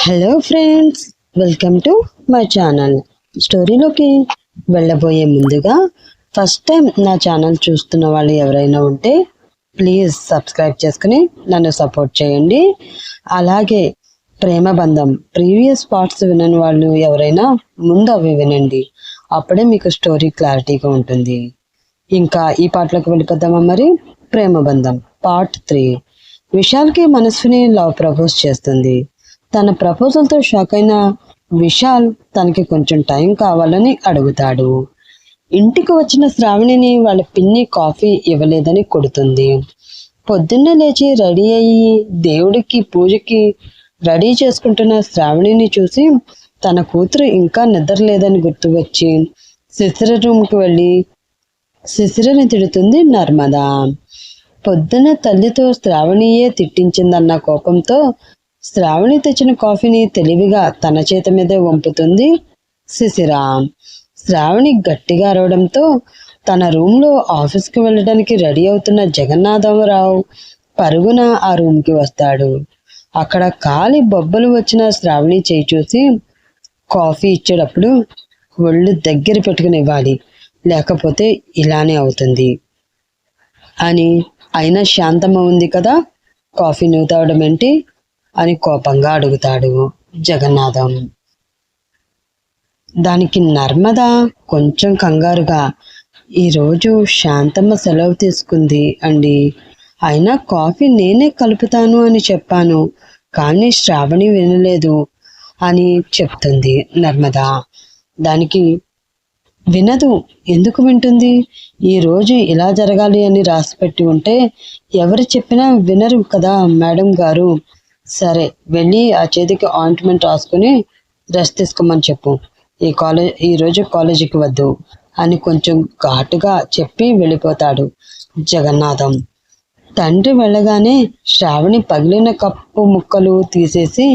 Hello friends, welcome to my channel. స్టోరీలోకి వెళ్ళబోయే ముందుగా ఫస్ట్ టైం నా ఛానల్ చూస్తున్న వాళ్ళు ఎవరైనా ఉంటే ప్లీజ్ సబ్స్క్రైబ్ చేసుకుని నన్ను సపోర్ట్ చేయండి. అలాగే ప్రేమ బంధం ప్రీవియస్ పార్ట్స్ వినని వాళ్ళు ఎవరైనా ముందు అవి వినండి, అప్పుడే మీకు స్టోరీ క్లారిటీగా ఉంటుంది. ఇంకా ఈ పాటలోకి వెళ్ళిపోదామా మరి. ప్రేమ బంధం పార్ట్ 3. విశాల్కి మనస్విని లవ్ ప్రపోజ్ చేస్తుంది. తన ప్రపోజల్తో షాక్ అయిన విశాల్ తనకి కొంచెం టైం కావాలని అడుగుతాడు. ఇంటికి వచ్చిన శ్రావణిని వాళ్ళ పిన్ని కాఫీ ఇవ్వలేదని కొడుతుంది. పొద్దున్నే లేచి రెడీ అయ్యి దేవుడికి పూజకి రెడీ చేసుకుంటున్న శ్రావణిని చూసి తన కూతురు ఇంకా నిద్రలేదని గుర్తు వచ్చి శిశిర రూమ్కి వెళ్ళి శిశిరని తిడుతుంది నర్మద. పొద్దున్న తల్లితో శ్రావణియే తిట్టించిందన్న కోపంతో శ్రావణి తెచ్చిన కాఫీని తెలివిగా తన చేతి మీదే వంపుతుంది శిశిర. శ్రావణి గట్టిగా అరవడంతో తన రూమ్లో ఆఫీస్కి వెళ్ళడానికి రెడీ అవుతున్న జగన్నాథరావు పరుగున ఆ రూమ్కి వస్తాడు. అక్కడ కాలి బొబ్బలు వచ్చిన శ్రావణి చేయి చూసి కాఫీ ఇచ్చేటప్పుడు ఒళ్ళు దగ్గర పెట్టుకుని ఇవ్వాలి, లేకపోతే ఇలానే అవుతుంది అని. అయినా శాంతమ్మ ఉంది కదా, కాఫీ నువ్వు తాగడం ఏంటి అని కోపంగా అడుగుతాడు జగన్నాథం. దానికి నర్మద కొంచెం కంగారుగా, ఈరోజు శాంతమ్మ సెలవు తీసుకుంది అండి, అయినా కాఫీ నేనే కలుపుతాను అని చెప్పాను, కానీ శ్రావణి వినలేదు అని చెప్తుంది నర్మద. దానికి వినదు, ఎందుకు వింటుంది? ఈరోజు ఇలా జరగాలి అని రాసిపెట్టి ఉంటే ఎవరు చెప్పినా వినరు కదా మేడం గారు. సరే వెళ్ళి ఆ చేతికి ఆయింట్మెంట్ రాసుకుని రెస్ట్ తీసుకోమని చెప్పు, ఈరోజు కాలేజీకి వద్దు అని కొంచెం ఘాటుగా చెప్పి వెళ్ళిపోతాడు జగన్నాథం. తండ్రి వెళ్ళగానే శ్రావణి పగిలిన కప్పు ముక్కలు తీసేసి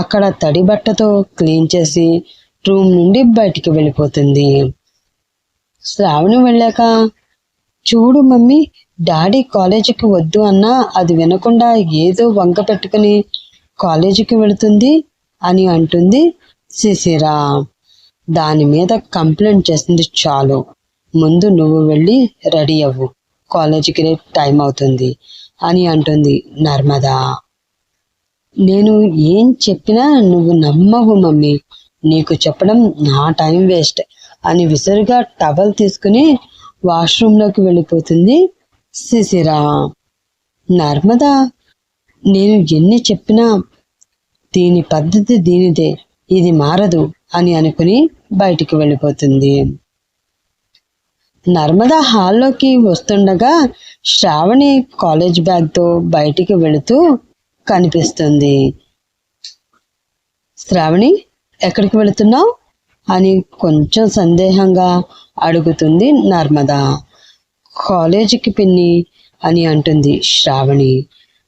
అక్కడ తడి బట్టతో క్లీన్ చేసి రూమ్ నుండి బయటికి వెళ్ళిపోతుంది. శ్రావణి వెళ్ళాక, చూడు మమ్మీ, డాడీ కాలేజీకి వద్దు అన్నా అది వినకుండా ఏదో వంక పెట్టుకుని కాలేజీకి వెళుతుంది అని అంటుంది శిశిర. దాని మీద కంప్లైంట్ చేసింది చాలు, ముందు నువ్వు వెళ్ళి రెడీ అవ్వు, కాలేజీకి టైం అవుతుంది అని అంటుంది నర్మద. నేను ఏం చెప్పినా నువ్వు నమ్మవు మమ్మీ, నీకు చెప్పడం నా టైం వేస్ట్ అని విసురుగా టవల్ తీసుకుని వాష్రూమ్లోకి వెళ్ళిపోతుంది శిశిర. నర్మద నేను ఎన్ని చెప్పినా దీని పద్ధతి దీనిదే, ఇది మారదు అని అనుకుని బయటికి వెళ్ళిపోతుంది. నర్మద హాల్లోకి వస్తుండగా శ్రావణి కాలేజ్ బ్యాగ్తో బయటికి వెళుతూ కనిపిస్తుంది. శ్రావణి, ఎక్కడికి వెళుతున్నావు అని కొంచెం సందేహంగా అడుగుతుంది నర్మద. కాలేజీకి పిన్ని అని అంటుంది శ్రావణి.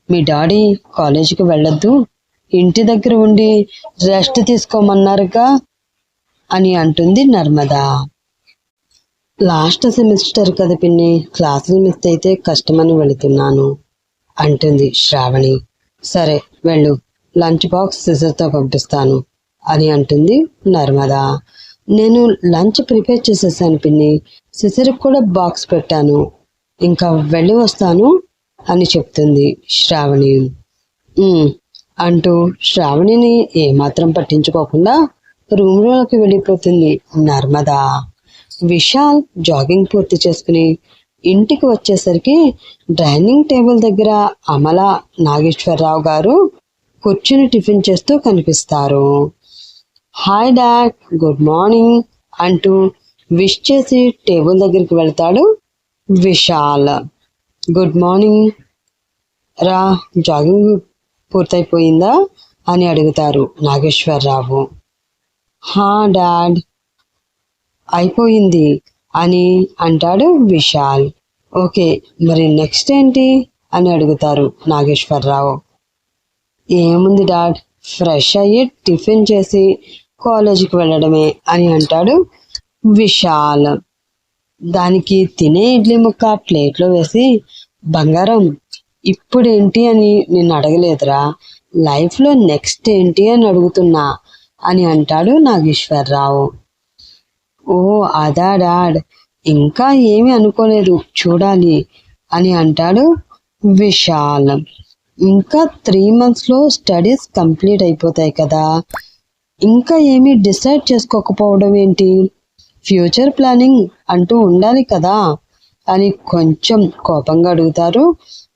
మీ డాడీ కాలేజీకి వెళ్ళొద్దు, ఇంటి దగ్గర ఉండి రెస్ట్ తీసుకోమన్నారుగా అని అంటుంది నర్మద. లాస్ట్ సెమిస్టర్ కదా పిన్ని, క్లాసులు మిస్ అయితే కష్టమని వెళుతున్నాను అంటుంది శ్రావణి. సరే వెళ్ళు, లంచ్ బాక్స్ సిజర్తో పంపిస్తాను అని అంటుంది నర్మద. నేను లంచ్ ప్రిపేర్ చేసేసాను పిన్ని, సిసరికి కూడా బాక్స్ పెట్టాను, ఇంకా వెళ్ళి వస్తాను అని చెప్తుంది శ్రావణి. అంటూ శ్రావణిని ఏమాత్రం పట్టించుకోకుండా రూమ్లోకి వెళ్ళిపోతుంది నర్మద. విశాల్ జాగింగ్ పూర్తి చేసుకుని ఇంటికి వచ్చేసరికి డైనింగ్ టేబుల్ దగ్గర అమల, నాగేశ్వరరావు గారు కూర్చుని టిఫిన్ చేస్తూ కనిపిస్తారు. హాయ్ డాడ్, గుడ్ మార్నింగ్ అంటూ విష్ చేసి టేబుల్ దగ్గరికి వెళ్తాడు విశాల్. గుడ్ మార్నింగ్ రా, జాగింగ్ పూర్తయిపోయిందా అని అడుగుతారు నాగేశ్వరరావు. హా డాడ్, అయిపోయింది అని అంటాడు విశాల్. ఓకే, మరి నెక్స్ట్ ఏంటి అని అడుగుతారు నాగేశ్వరరావు. ఏముంది డాడ్, ఫ్రెష్ అయ్యి టిఫిన్ చేసి కాలేజీకి వెళ్ళడమే అని అంటాడు విశాల్. దానికి తినే ఇడ్లీ ముక్క ప్లేట్లో వేసి, బంగారం ఇప్పుడేంటి అని నిన్ను అడగలేదురా, లైఫ్లో నెక్స్ట్ ఏంటి అని అడుగుతున్నా అని అంటాడు నాగేశ్వరరావు. ఓ అదా డాడ్, ఇంకా ఏమీ అనుకోలేదు, చూడాలి అని అంటాడు విశాల్. ఇంకా 3 monthsలో స్టడీస్ కంప్లీట్ అయిపోతాయి కదా, ఇంకా ఏమీ డిసైడ్ చేసుకోకపోవడం ఏంటి? ఫ్యూచర్ ప్లానింగ్ అంటూ ఉండాలి కదా అని కొంచెం కోపంగా అడుగుతారు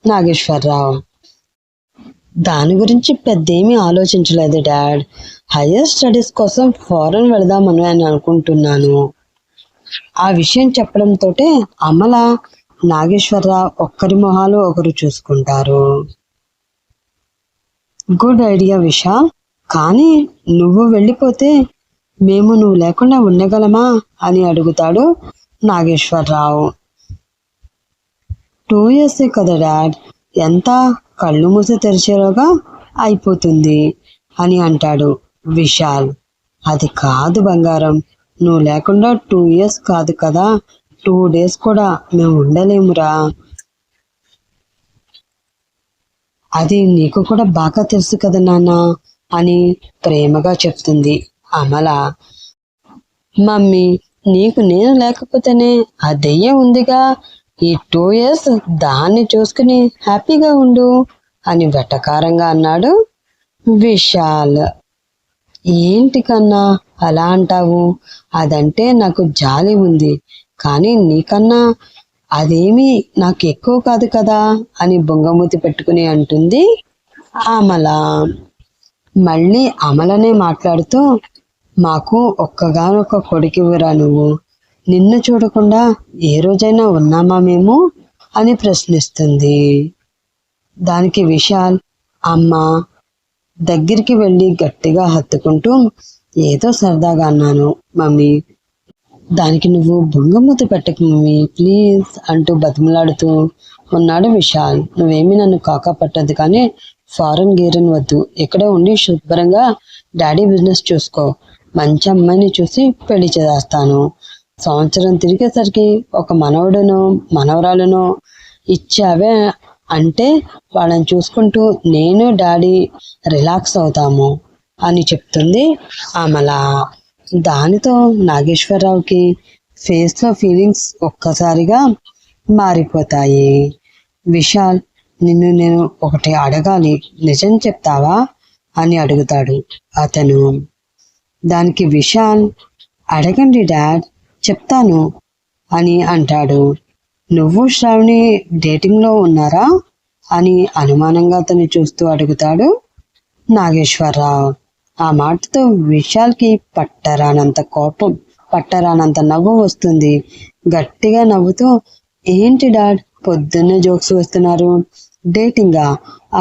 నాగేశ్వరరావు. దాని గురించి పెద్దేమీ ఆలోచించలేదు డాడ్. హయ్యర్ స్టడీస్ కోసం ఫారెన్ వెళదామని అని అనుకుంటున్నాను. ఆ విషయం చెప్పడంతో అమల, నాగేశ్వరరావు ఒక్కరి మొహాలు ఒకరు చూసుకుంటారు. గుడ్ ఐడియా విశాల్, కానీ నువ్వు వెళ్ళిపోతే మేము నువ్వు లేకుండా ఉండగలమా అని అడుగుతాడు నాగేశ్వరరావు. 2 years కదా డాడ్, ఎంత కళ్ళు మూసి తెరిచేలోగా అయిపోతుంది అని అంటాడు విశాల్. అది కాదు బంగారం, నువ్వు లేకుండా 2 years కాదు కదా, 2 days కూడా మేము ఉండలేమురా. అది నీకు కూడా బాగా తెలుసు కదా నాన్న అని ప్రేమగా చెప్తుంది అమల. మమ్మీ, నీకు నేను లేకపోతేనే ఆ దెయ్యం ఉందిగా, ఈ 2 years దాన్ని చూసుకుని హ్యాపీగా ఉండు అని వెటకారంగా అన్నాడు విశాల్. ఏంటి కన్నా అలా అంటావు? అదంటే నాకు జాలి ఉంది, కానీ నీకన్నా అదేమీ నాకు ఎక్కువ కాదు కదా అని బొంగమూతి పెట్టుకుని అంటుంది అమల. మళ్ళీ అమలనే మాట్లాడుతూ, మాకు ఒక్కగానొక్క కొడుకువిరా నువ్వు, నిన్ను చూడకుండా ఏ రోజైనా ఉన్నామా మేము అని ప్రశ్నిస్తుంది. దానికి విశాల్ అమ్మ దగ్గరికి వెళ్ళి గట్టిగా హత్తుకుంటూ, ఏదో సరదాగా అన్నాను మమ్మీ, దానికి నువ్వు బొంగమూతి పెట్టకు మమ్మీ ప్లీజ్ అంటూ బతిమలాడుతూ ఉన్నాడు విశాల్. నువ్వేమీ నన్ను కాకా పట్టద్దు, కానీ ఫారెన్ గీరన్ వద్దు, ఇక్కడే ఉండి శుభ్రంగా డాడీ బిజినెస్ చూసుకో, మంచి అమ్మాయిని చూసి పెళ్లి చేస్తాను. సంవత్సరం తిరిగేసరికి ఒక మనవడునో మనవరాలునో ఇచ్చావే అంటే వాళ్ళని చూసుకుంటూ నేను డాడీ రిలాక్స్ అవుతాము అని చెప్తుంది అమల. దానితో నాగేశ్వరరావుకి ఫేస్లో ఫీలింగ్స్ ఒక్కసారిగా మారిపోతాయి. విశాల్, నిన్ను నేను ఒకటి అడగాలి, నిజం చెప్తావా అని అడుగుతాడు అతను. దానికి విశాల్, అడగండి డాడ్, చెప్తాను అని అంటాడు. నువ్వు శ్రావణి డేటింగ్లో ఉన్నారా అని అనుమానంగా అతన్ని చూస్తూ అడుగుతాడు నాగేశ్వరరావు. ఆ మాటతో విశాల్కి పట్టరానంత కోపం, పట్టరానంత నవ్వు వస్తుంది. గట్టిగా నవ్వుతూ, ఏంటి డాడ్ పొద్దున్నే జోక్స్ వేస్తున్నారు? డేటింగా?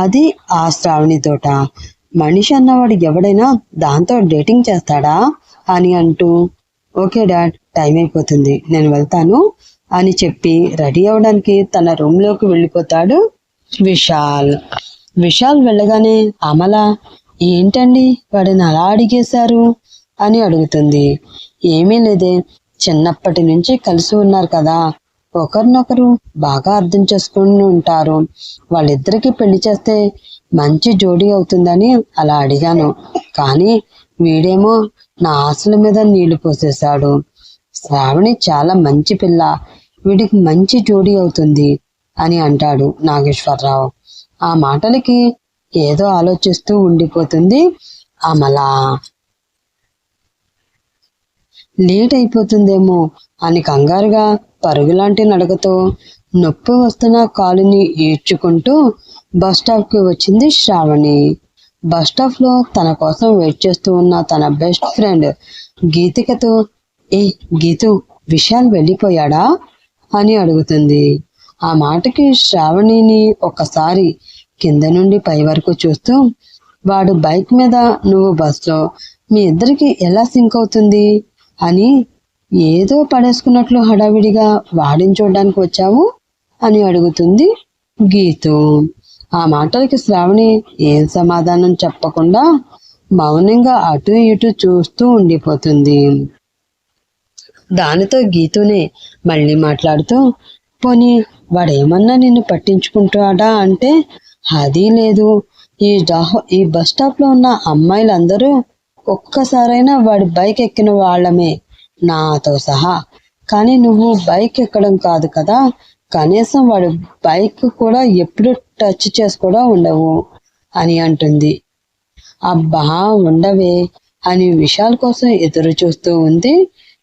అది ఆ శ్రావణి తోట? మనిషి అన్నవాడు ఎవడైనా దాంతో డేటింగ్ చేస్తాడా అని అంటూ, ఓకే డాడ్, టైం అయిపోతుంది, నేను వెళ్తాను అని చెప్పి రెడీ అవ్వడానికి తన రూమ్లోకి వెళ్ళిపోతాడు విశాల్. విశాల్ వెళ్ళగానే అమల, ఏంటండి వాడిని అలా అడిగేశారు అని అడుగుతుంది. ఏమీ లేదే, చిన్నప్పటి నుంచి కలిసి ఉన్నారు కదా, ఒకరినొకరు బాగా అర్థం చేసుకుని ఉంటారు, వాళ్ళిద్దరికి పెళ్లి చేస్తే మంచి జోడీ అవుతుందని అలా అడిగాను, కానీ వీడేమో నా ఆశల మీద నీళ్లు పోసేశాడు. శ్రావణి చాలా మంచి పిల్ల, వీడికి మంచి జోడీ అవుతుంది అని అంటాడు నాగేశ్వరరావు. ఆ మాటలకి ఏదో ఆలోచిస్తూ ఉండిపోతుంది అమల. లేట్ అయిపోతుందేమో అని కంగారుగా పరుగులాంటి నడకతో నొప్పి వస్తున్న కాలుని ఈడ్చుకుంటూ బస్ స్టాప్కి వచ్చింది శ్రావణి. బస్ స్టాప్లో తన కోసం వెయిట్ చేస్తూ ఉన్న తన బెస్ట్ ఫ్రెండ్ గీతికతో, ఏ గీతు, విశాల్ వెళ్ళిపోయాడా అని అడుగుతుంది. ఆ మాటకి శ్రావణిని ఒక్కసారి కింద నుండి పై వరకు చూస్తూ, వాడు బైక్ మీద, నువ్వు బస్లో, మీ ఇద్దరికి ఎలా సింక్ అవుతుంది అని ఏదో పడేసుకున్నట్లు హడావిడిగా వాడిని చూడడానికి వచ్చావు అని అడుగుతుంది గీతు. ఆ మాటలకి శ్రావణి ఏం సమాధానం చెప్పకుండా మౌనంగా అటు ఇటు చూస్తూ ఉండిపోతుంది. దానితో గీతునే మళ్ళీ మాట్లాడుతూ, పోనీ వాడేమన్నా నిన్ను పట్టించుకుంటాడా అంటే, అది లేదు, ఈ బస్ స్టాప్ లో ఉన్న అమ్మాయిలందరూ ఒక్కసారైనా వాడి బైక్ ఎక్కిన వాళ్ళమే, నాతో సహా. కానీ నువ్వు బైక్ ఎక్కడం కాదు కదా, కనీసం వాడి బైక్ కూడా ఎప్పుడు టచ్ చేసి కూడా ఉండవు అని అంటుంది. అబ్బా ఉండవే అని విశాల్ కోసం ఎదురు చూస్తూ ఉంది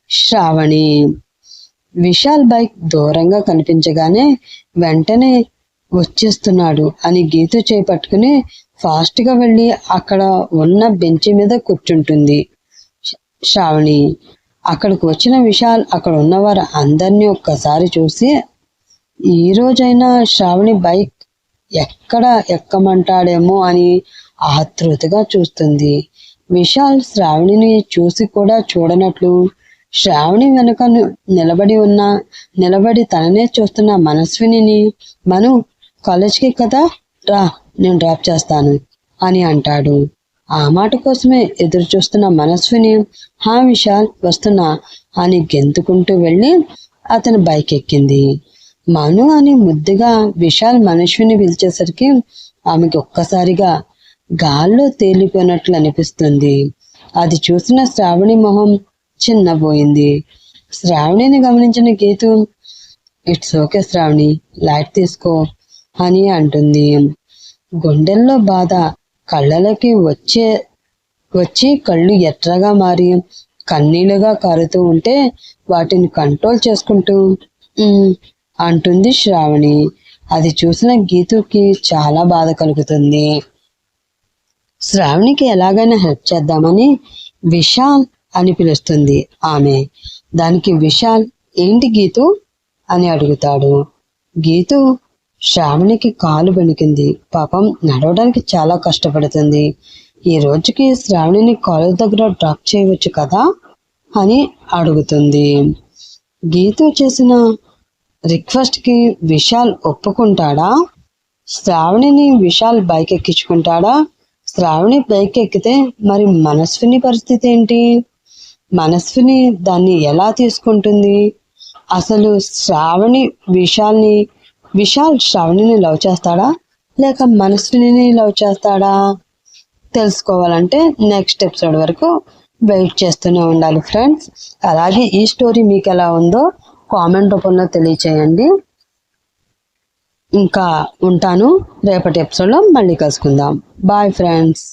శ్రావణి. విశాల్ బైక్ దూరంగా కనిపించగానే వెంటనే వచ్చేస్తున్నాడు అని గీతు చేపట్టుకుని ఫాస్ట్ గా వెళ్ళి అక్కడ ఉన్న బెంచి మీద కూర్చుంటుంది శ్రావణి. అక్కడికి వచ్చిన విశాల్ అక్కడ ఉన్నవారు అందరినీ ఒక్కసారి చూసి ఈ రోజైనా శ్రావణి బైక్ ఎక్కడ ఎక్కమంటాడేమో అని ఆతృతగా చూస్తుంది. విశాల్ శ్రావణిని చూసి కూడా చూడనట్లు శ్రావణి వెనుక నిలబడి తననే చూస్తున్న మనస్విని, మను కాలేజ్కి కదా రా, నేను డ్రాప్ చేస్తాను అని అంటాడు. ఆ మాట కోసమే ఎదురు చూస్తున్న మనస్విని హా విశాల్ వస్తున్నా అని గెంతుకుంటూ వెళ్ళి అతని బైక్ ఎక్కింది. మను అని ముద్దుగా విశాల్ మనస్విని పిలిచేసరికి ఆమెకి ఒక్కసారిగా గాల్లో తేలిపోయినట్లు అనిపిస్తుంది. అది చూసిన శ్రావణి మొహం చిన్నపోయింది. శ్రావణిని గమనించిన Geethu it's okay Shravani, light తీసుకో అని అంటుంది. గుండెల్లో బాధ కళ్ళలోకి వచ్చి కళ్ళు ఎర్రగా మారి కన్నీళ్లుగా కారుతూ ఉంటే వాటిని కంట్రోల్ చేసుకుంటూ అంటుంది శ్రావణి. అది చూసిన గీతుకి చాలా బాధ కలుగుతుంది. శ్రావణికి ఎలాగైనా హెల్ప్ చేద్దామని విశాల్ అని పిలుస్తుంది ఆమె. దానికి విశాల్ ఏంటి గీతు అని అడుగుతాడు. గీతు శ్రావణికి కాలు బెణికింది, పాపం నడవడానికి చాలా కష్టపడుతుంది, ఈ రోజుకి శ్రావణిని కాలేజ్ దగ్గర డ్రాప్ చేయవచ్చు కదా అని అడుగుతుంది. గీతు చేసిన రిక్వెస్ట్ కి విశాల్ ఒప్పుకుంటాడా? శ్రావణిని విశాల్ బైక్ ఎక్కించుకుంటాడా? శ్రావణి బైక్ ఎక్కితే మరి మనస్విని పరిస్థితి ఏంటి? మనస్విని దాన్ని ఎలా తీసుకుంటుంది? అసలు విశాల్ శ్రావణిని లవ్ చేస్తాడా లేక మనస్విని లవ్ చేస్తాడా? తెలుసుకోవాలంటే నెక్స్ట్ ఎపిసోడ్ వరకు వెయిట్ చేస్తూనే ఉండాలి ఫ్రెండ్స్. అలాగే ఈ స్టోరీ మీకు ఎలా ఉందో కామెంట్ రూపంలో తెలియచేయండి. ఇంకా ఉంటాను, రేపటి ఎపిసోడ్లో మళ్ళీ కలుసుకుందాం. Bye friends.